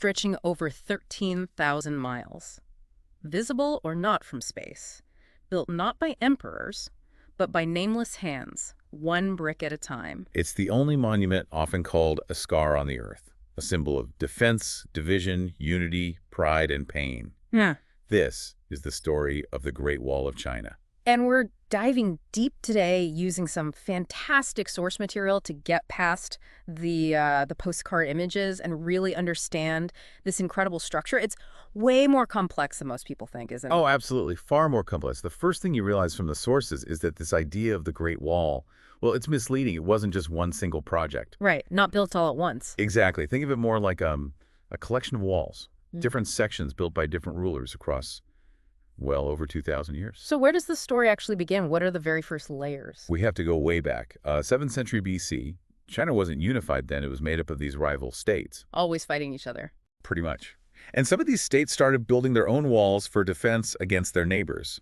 stretching over 13,000 miles. Visible or not from space. Built not by emperors, but by nameless hands, one brick at a time. It's the only monument often called a scar on the earth, a symbol of defense, division, unity, pride, and pain. Yeah. This is the story of the Great Wall of China. And we're diving deep today using some fantastic source material to get past the postcard images and really understand this incredible structure. It's way more complex than most people think, isn't it? Oh, absolutely. Far more complex. The first thing you realize from the sources is that this idea of the Great Wall, well, it's misleading. It wasn't just one single project. Right. Not built all at once. Exactly. Think of it more like a collection of walls, different sections built by different rulers across well over 2,000 years. So where does the story actually begin? What are the very first layers? We have to go way back. 7th century BC, China wasn't unified then. It was made up of these rival states. Always fighting each other. Pretty much. And some of these states started building their own walls for defense against their neighbors.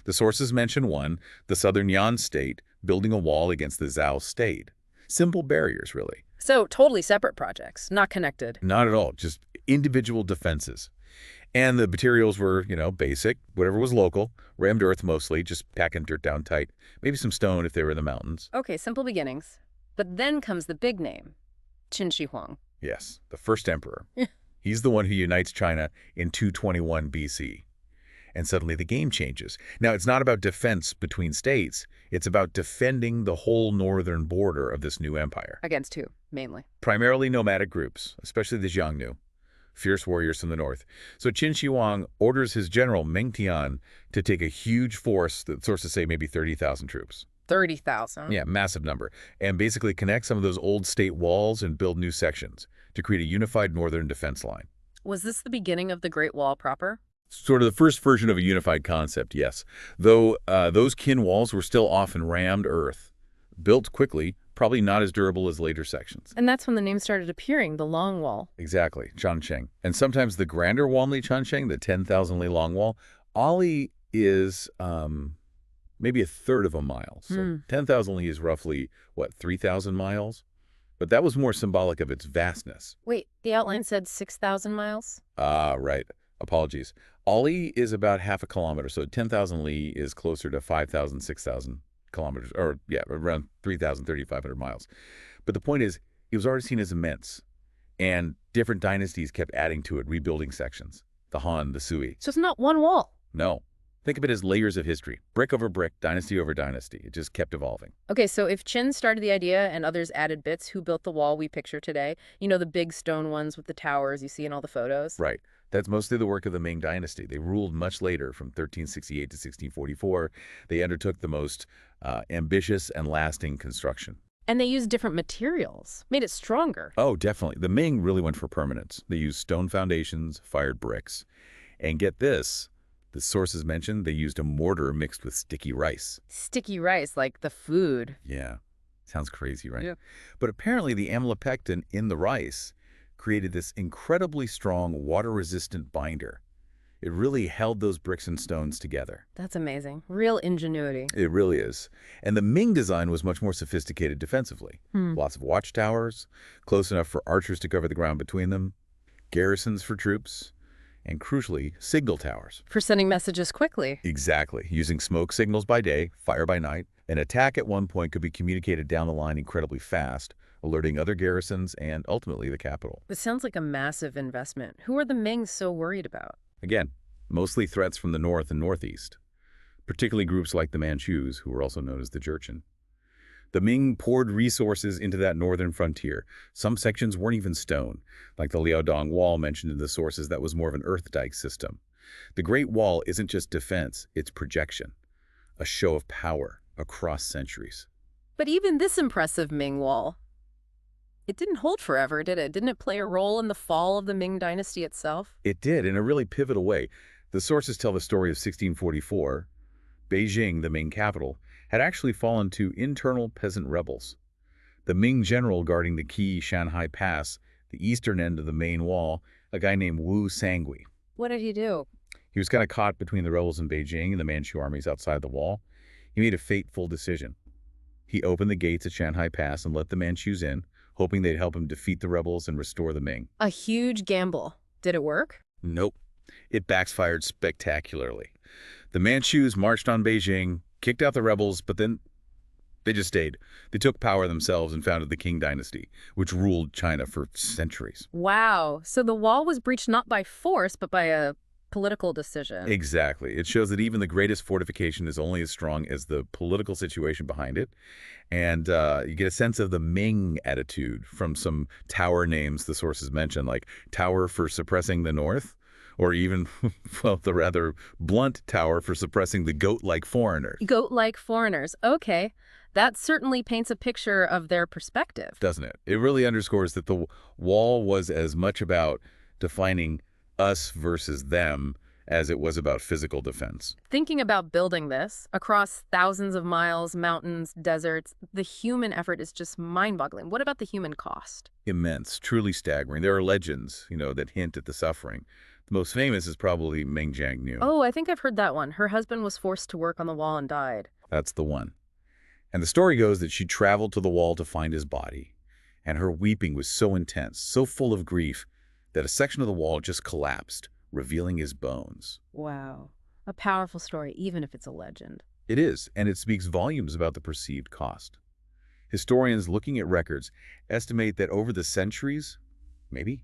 The sources mention one, the southern Yan state, building a wall against the Zhao state. Simple barriers, really. So totally separate projects, not connected. Not at all, just individual defenses. And the materials were, basic, whatever was local, rammed earth mostly, just packing dirt down tight, maybe some stone if they were in the mountains. Okay, simple beginnings. But then comes the big name, Qin Shi Huang. Yes, the first emperor. He's the one who unites China in 221 BC. And suddenly the game changes. Now, it's not about defense between states. It's about defending the whole northern border of this new empire. Against who, mainly? Primarily nomadic groups, especially the Xiongnu. Fierce warriors from the north. So Qin Shi Huang orders his general Ming Tian to take a huge force, that sources say maybe 30,000 troops. 30,000? Yeah, massive number. And basically connect some of those old state walls and build new sections to create a unified northern defense line. Was this the beginning of the Great Wall proper? Sort of the first version of a unified concept, yes. Though those Qin walls were still often rammed earth, built quickly, probably not as durable as later sections. And that's when the name started appearing, the Long Wall. Exactly, Changcheng. And sometimes the grander wall in Changcheng, the 10,000 li long wall, Ali is maybe a third of a mile. So 10,000 li is roughly, 3,000 miles? But that was more symbolic of its vastness. Wait, the outline said 6,000 miles? Right. Apologies. Ali is about half a kilometer, so 10,000 li is closer to 5,000, 6,000 kilometers, or around 3,000, 3,500 miles. But the point is, it was already seen as immense, and different dynasties kept adding to it, rebuilding sections. The Han, the Sui. So it's not one wall? No. Think of it as layers of history, brick over brick, dynasty over dynasty. It just kept evolving. Okay, so if Qin started the idea and others added bits, who built the wall we picture today? The big stone ones with the towers you see in all the photos? Right. That's mostly the work of the Ming Dynasty. They ruled much later, from 1368 to 1644. They undertook the most ambitious and lasting construction. And they used different materials, made it stronger. Oh, definitely. The Ming really went for permanence. They used stone foundations, fired bricks. And get this, the sources mentioned they used a mortar mixed with sticky rice. Sticky rice, like the food. Yeah. Sounds crazy, right? Yeah. But apparently the amylopectin in the rice created this incredibly strong water-resistant binder. It really held those bricks and stones together. That's amazing. Real ingenuity. It really is. And the Ming design was much more sophisticated defensively. Lots of watchtowers, close enough for archers to cover the ground between them, garrisons for troops, and crucially, signal towers. For sending messages quickly. Exactly. Using smoke signals by day, fire by night. An attack at one point could be communicated down the line incredibly fast, alerting other garrisons and ultimately the capital. This sounds like a massive investment. Who are the Ming so worried about? Again, mostly threats from the north and northeast, particularly groups like the Manchus, who were also known as the Jurchen. The Ming poured resources into that northern frontier. Some sections weren't even stone, like the Liaodong Wall mentioned in the sources that was more of an earth dike system. The Great Wall isn't just defense, it's projection, a show of power across centuries. But even this impressive Ming Wall, it didn't hold forever, did it? Didn't it play a role in the fall of the Ming Dynasty itself? It did, in a really pivotal way. The sources tell the story of 1644. Beijing, the Ming capital, had actually fallen to internal peasant rebels. The Ming general guarding the key Shanhai Pass, the eastern end of the main wall, a guy named Wu Sangui. What did he do? He was kind of caught between the rebels in Beijing and the Manchu armies outside the wall. He made a fateful decision. He opened the gates at Shanhai Pass and let the Manchus in, hoping they'd help him defeat the rebels and restore the Ming. A huge gamble. Did it work? Nope. It backfired spectacularly. The Manchus marched on Beijing, kicked out the rebels, but then they just stayed. They took power themselves and founded the Qing Dynasty, which ruled China for centuries. Wow. So the wall was breached not by force, but by a political decision. Exactly. It shows that even the greatest fortification is only as strong as the political situation behind it. And you get a sense of the Ming attitude from some tower names the sources mention, like Tower for Suppressing the North, or even, well, the rather blunt Tower for suppressing the goat-like foreigners. Goat-like foreigners. Okay. That certainly paints a picture of their perspective. Doesn't it? It really underscores that the wall was as much about defining us versus them as it was about physical defense. Thinking about building this across thousands of miles, mountains, deserts, the human effort is just mind-boggling. What about the human cost? Immense, truly staggering. There are legends, that hint at the suffering. The most famous is probably Ming Jiangnu. Oh, I think I've heard that one. Her husband was forced to work on the wall and died. That's the one. And the story goes that she traveled to the wall to find his body, and her weeping was so intense, so full of grief, that a section of the wall just collapsed, revealing his bones. Wow. A powerful story, even if it's a legend. It is, and it speaks volumes about the perceived cost. Historians looking at records estimate that over the centuries, maybe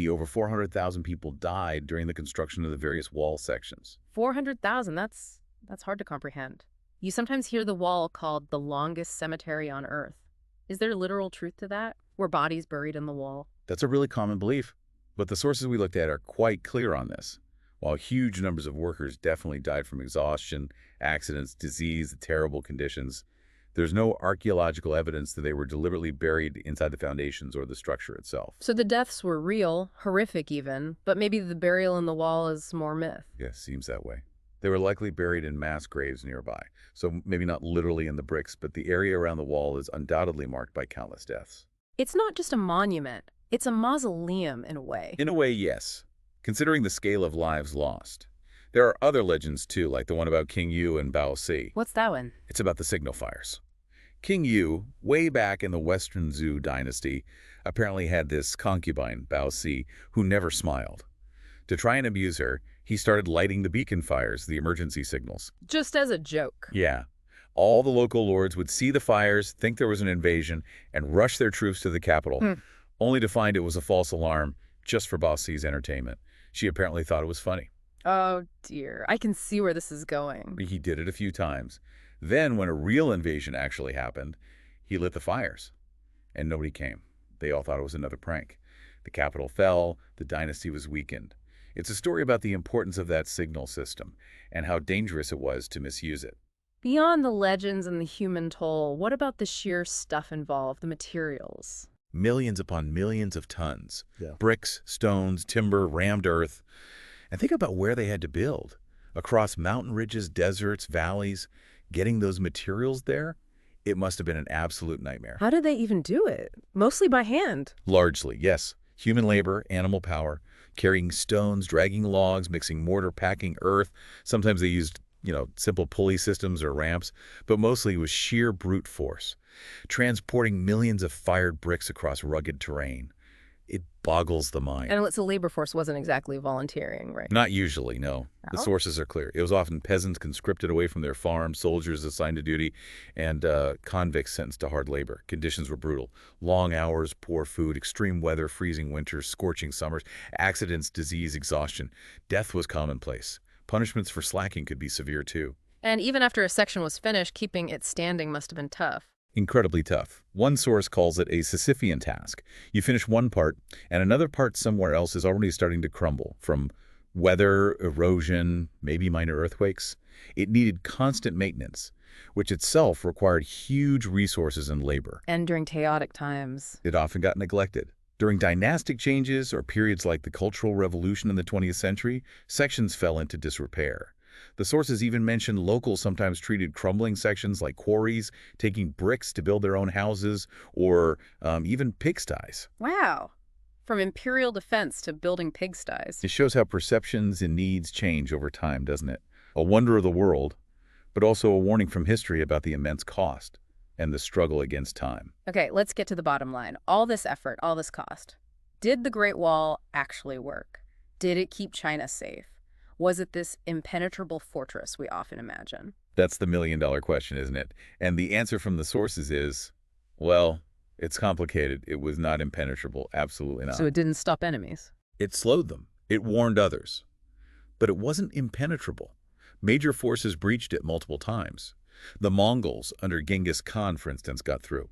over 400,000 people died during the construction of the various wall sections. 400,000, that's hard to comprehend. You sometimes hear the wall called the longest cemetery on Earth. Is there literal truth to that? Were bodies buried in the wall? That's a really common belief, but the sources we looked at are quite clear on this. While huge numbers of workers definitely died from exhaustion, accidents, disease, terrible conditions, there's no archaeological evidence that they were deliberately buried inside the foundations or the structure itself. So the deaths were real, horrific even, but maybe the burial in the wall is more myth. Yes, seems that way. They were likely buried in mass graves nearby, so maybe not literally in the bricks, but the area around the wall is undoubtedly marked by countless deaths. It's not just a monument. It's a mausoleum in a way. In a way, yes, considering the scale of lives lost. There are other legends, too, like the one about King Yu and Bao Si. What's that one? It's about the signal fires. King Yu, way back in the Western Zhou dynasty, apparently had this concubine, Bao Si, who never smiled. To try and abuse her, he started lighting the beacon fires, the emergency signals. Just as a joke. Yeah. All the local lords would see the fires, think there was an invasion, and rush their troops to the capital, only to find it was a false alarm just for Bao Si's entertainment. She apparently thought it was funny. Oh, dear. I can see where this is going. He did it a few times. Then, when a real invasion actually happened, he lit the fires, and nobody came. They all thought it was another prank. The capital fell, the dynasty was weakened. It's a story about the importance of that signal system and how dangerous it was to misuse it. Beyond the legends and the human toll, what about the sheer stuff involved, the materials? Millions upon millions of tons. Bricks, stones, timber, rammed earth. And think about where they had to build. Across mountain ridges, deserts, valleys. Getting those materials there, it must have been an absolute nightmare. How did they even do it? Mostly by hand. Largely, yes. Human labor, animal power, carrying stones, dragging logs, mixing mortar, packing earth. Sometimes they used, simple pulley systems or ramps, but mostly it was sheer brute force. Transporting millions of fired bricks across rugged terrain. It boggles the mind. And the labor force wasn't exactly volunteering, right? Not usually, no. The sources are clear. It was often peasants conscripted away from their farms, soldiers assigned to duty, and convicts sentenced to hard labor. Conditions were brutal. Long hours, poor food, extreme weather, freezing winters, scorching summers, accidents, disease, exhaustion. Death was commonplace. Punishments for slacking could be severe, too. And even after a section was finished, keeping it standing must have been tough. Incredibly tough. One source calls it a Sisyphean task. You finish one part, and another part somewhere else is already starting to crumble from weather, erosion, maybe minor earthquakes. It needed constant maintenance, which itself required huge resources and labor. And during chaotic times. It often got neglected. During dynastic changes or periods like the Cultural Revolution in the 20th century, sections fell into disrepair. The sources even mention locals sometimes treated crumbling sections like quarries, taking bricks to build their own houses, or even pigsties. Wow. From imperial defense to building pigsties. It shows how perceptions and needs change over time, doesn't it? A wonder of the world, but also a warning from history about the immense cost and the struggle against time. Okay, let's get to the bottom line. All this effort, all this cost. Did the Great Wall actually work? Did it keep China safe? Was it this impenetrable fortress we often imagine? That's the million-dollar question, isn't it? And the answer from the sources is, well, it's complicated. It was not impenetrable. Absolutely So not. it didn't stop enemies. It slowed them. It warned others. But it wasn't impenetrable. Major forces breached it multiple times. The Mongols, under Genghis Khan, for instance, got through.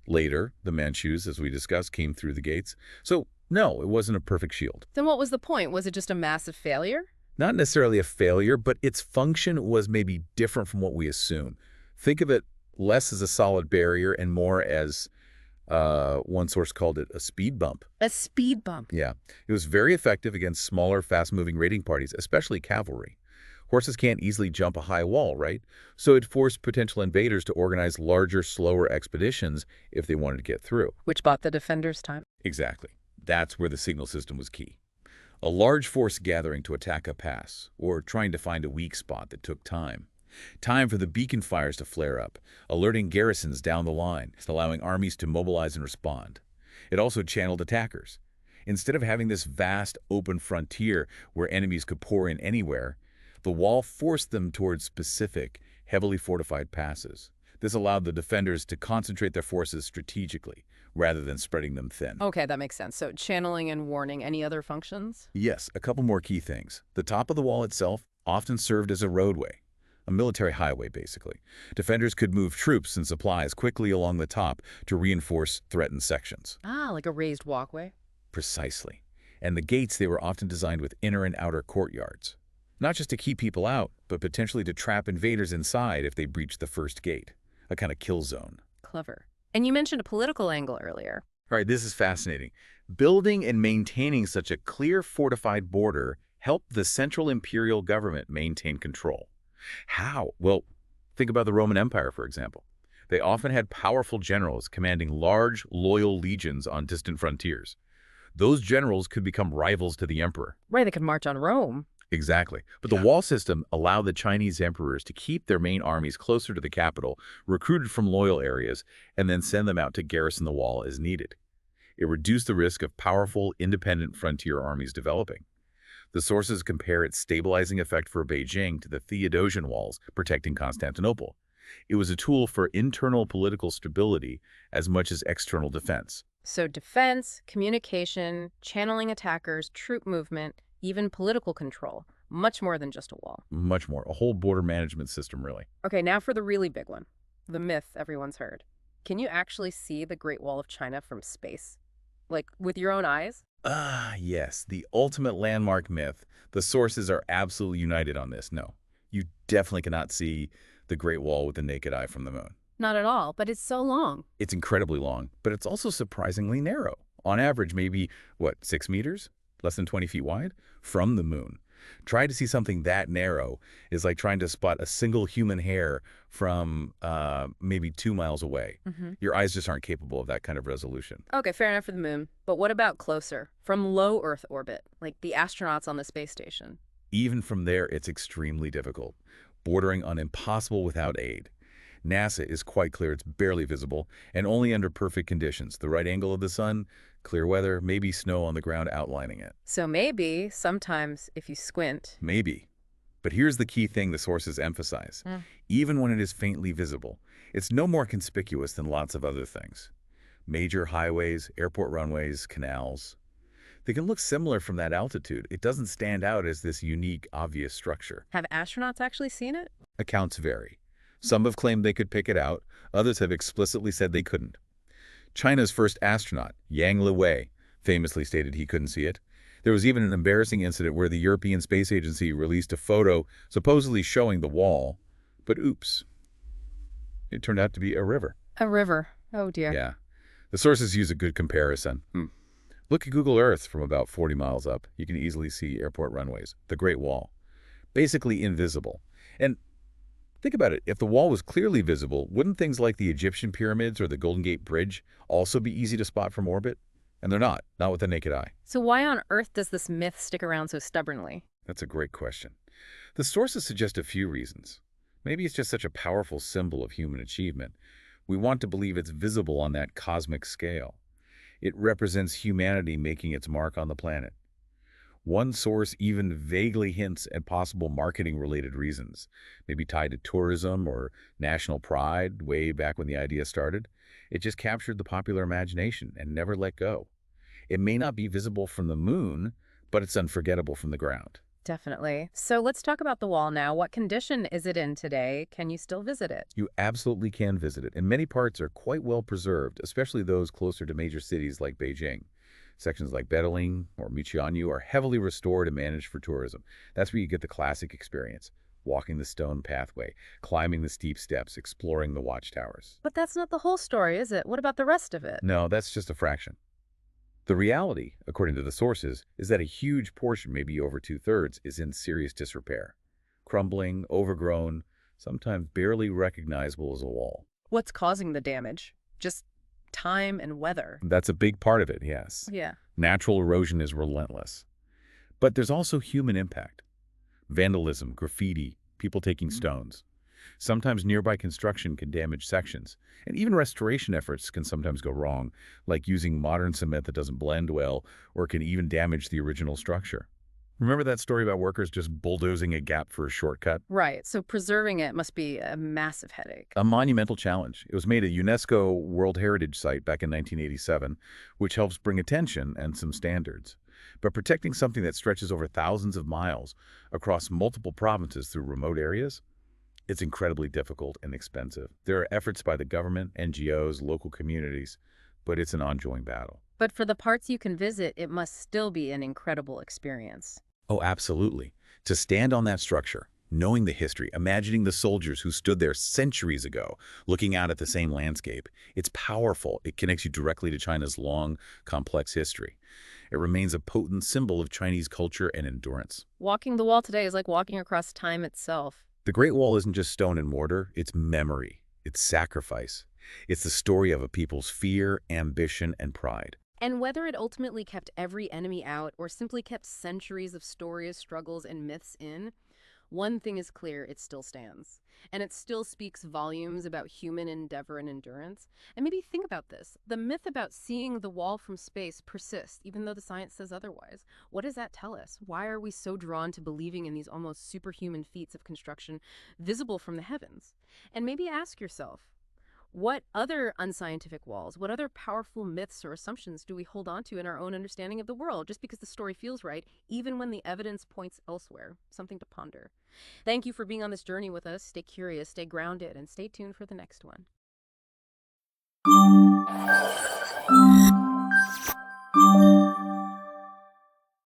Later, the Manchus, as we discussed, came through the gates. So, no, it wasn't a perfect shield. Then what was the point? Was it just a massive failure? Not necessarily a failure, but its function was maybe different from what we assume. Think of it less as a solid barrier and more as, one source called it, a speed bump. A speed bump. Yeah, it was very effective against smaller, fast-moving raiding parties, especially cavalry. Horses can't easily jump a high wall, right? So it forced potential invaders to organize larger, slower expeditions if they wanted to get through. Which bought the defenders time. Exactly. That's where the signal system was key. A large force gathering to attack a pass, or trying to find a weak spot that took time. Time for the beacon fires to flare up, alerting garrisons down the line, allowing armies to mobilize and respond. It also channeled attackers. Instead of having this vast, open frontier where enemies could pour in anywhere, the wall forced them towards specific, heavily fortified passes. This allowed the defenders to concentrate their forces strategically, rather than spreading them thin. Okay, that makes sense. So channeling and warning. Any other functions? Yes, a couple more key things. The top of the wall itself often served as a roadway, a military highway, basically. Defenders could move troops and supplies quickly along the top to reinforce threatened sections. Ah, like a raised walkway. Precisely. And the gates, they were often designed with inner and outer courtyards. Not just to keep people out, but potentially to trap invaders inside if they breached the first gate. A kind of kill zone. Clever. And you mentioned a political angle earlier. All right, this is fascinating. Building and maintaining such a clear fortified border helped the central imperial government maintain control. How? Well, think about the Roman Empire, for example. They often had powerful generals commanding large, loyal legions on distant frontiers. Those generals could become rivals to the emperor. Right, they could march on Rome. Exactly. But the wall system allowed the Chinese emperors to keep their main armies closer to the capital, recruited from loyal areas, and then send them out to garrison the wall as needed. It reduced the risk of powerful, independent frontier armies developing. The sources compare its stabilizing effect for Beijing to the Theodosian walls protecting Constantinople. It was a tool for internal political stability as much as external defense. So defense, communication, channeling attackers, troop movement, even political control. Much more than just a wall. Much more. A whole border management system, really. Okay, now for the really big one. The myth everyone's heard. Can you actually see the Great Wall of China from space? Like, with your own eyes? Ah, yes. The ultimate landmark myth. The sources are absolutely united on this. No, you definitely cannot see the Great Wall with the naked eye from the moon. Not at all, but it's so long. It's incredibly long, but it's also surprisingly narrow. On average, maybe, 6 meters? Less than 20 feet wide? From the moon. Trying to see something that narrow is like trying to spot a single human hair from maybe 2 miles away. Your eyes just aren't capable of that kind of resolution. Okay, fair enough for the moon. But what about closer? From low Earth orbit, like the astronauts on the space station? Even from there, it's extremely difficult, bordering on impossible without aid. NASA is quite clear it's barely visible, and only under perfect conditions. The right angle of the sun, clear weather, maybe snow on the ground outlining it. So maybe, sometimes, if you squint. Maybe. But here's the key thing the sources emphasize. Even when it is faintly visible, it's no more conspicuous than lots of other things. Major highways, airport runways, canals. They can look similar from that altitude. It doesn't stand out as this unique, obvious structure. Have astronauts actually seen it? Accounts vary. Some have claimed they could pick it out. Others have explicitly said they couldn't. China's first astronaut, Yang Liwei, famously stated he couldn't see it. There was even an embarrassing incident where the European Space Agency released a photo supposedly showing the wall, but oops. It turned out to be a river. A river. Oh, dear. Yeah. The sources use a good comparison. Look at Google Earth from about 40 miles up. You can easily see airport runways, the Great Wall. Basically invisible. And think about it. If the wall was clearly visible, wouldn't things like the Egyptian pyramids or the Golden Gate Bridge also be easy to spot from orbit? And they're not with the naked eye. So why on earth does this myth stick around so stubbornly? That's a great question. The sources suggest a few reasons. Maybe it's just such a powerful symbol of human achievement. We want to believe it's visible on that cosmic scale. It represents humanity making its mark on the planet. One source even vaguely hints at possible marketing-related reasons, maybe tied to tourism or national pride way back when the idea started. It just captured the popular imagination and never let go. It may not be visible from the moon, but it's unforgettable from the ground. Definitely. So let's talk about the wall now. What condition is it in today? Can you still visit it? You absolutely can visit it, and many parts are quite well preserved, especially those closer to major cities like Beijing. Sections like Bedeling or Michianyu are heavily restored and managed for tourism. That's where you get the classic experience, walking the stone pathway, climbing the steep steps, exploring the watchtowers. But that's not the whole story, is it? What about the rest of it? No, that's just a fraction. The reality, according to the sources, is that a huge portion, maybe over two-thirds, is in serious disrepair. Crumbling, overgrown, sometimes barely recognizable as a wall. What's causing the damage? Just time and weather. That's a big part of it, yes. Yeah. Natural erosion is relentless. But there's also human impact. Vandalism, graffiti, people taking stones. Sometimes nearby construction can damage sections, and even restoration efforts can sometimes go wrong, like using modern cement that doesn't blend well or can even damage the original structure. Remember that story about workers just bulldozing a gap for a shortcut? Right. So preserving it must be a massive headache. A monumental challenge. It was made a UNESCO World Heritage Site back in 1987, which helps bring attention and some standards. But protecting something that stretches over thousands of miles across multiple provinces through remote areas, it's incredibly difficult and expensive. There are efforts by the government, NGOs, local communities, but it's an ongoing battle. But for the parts you can visit, it must still be an incredible experience. Oh, absolutely. To stand on that structure, knowing the history, imagining the soldiers who stood there centuries ago, looking out at the same landscape, it's powerful. It connects you directly to China's long, complex history. It remains a potent symbol of Chinese culture and endurance. Walking the wall today is like walking across time itself. The Great Wall isn't just stone and mortar, it's memory, it's sacrifice. It's the story of a people's fear, ambition, and pride. And whether it ultimately kept every enemy out or simply kept centuries of stories, struggles, and myths in, one thing is clear, it still stands. And it still speaks volumes about human endeavor and endurance. And maybe think about this. The myth about seeing the wall from space persists, even though the science says otherwise. What does that tell us? Why are we so drawn to believing in these almost superhuman feats of construction visible from the heavens? And maybe ask yourself, what other unscientific walls, what other powerful myths or assumptions do we hold on to in our own understanding of the world just because the story feels right, even when the evidence points elsewhere? Something to ponder. Thank you for being on this journey with us. Stay curious, stay grounded, and stay tuned for the next one.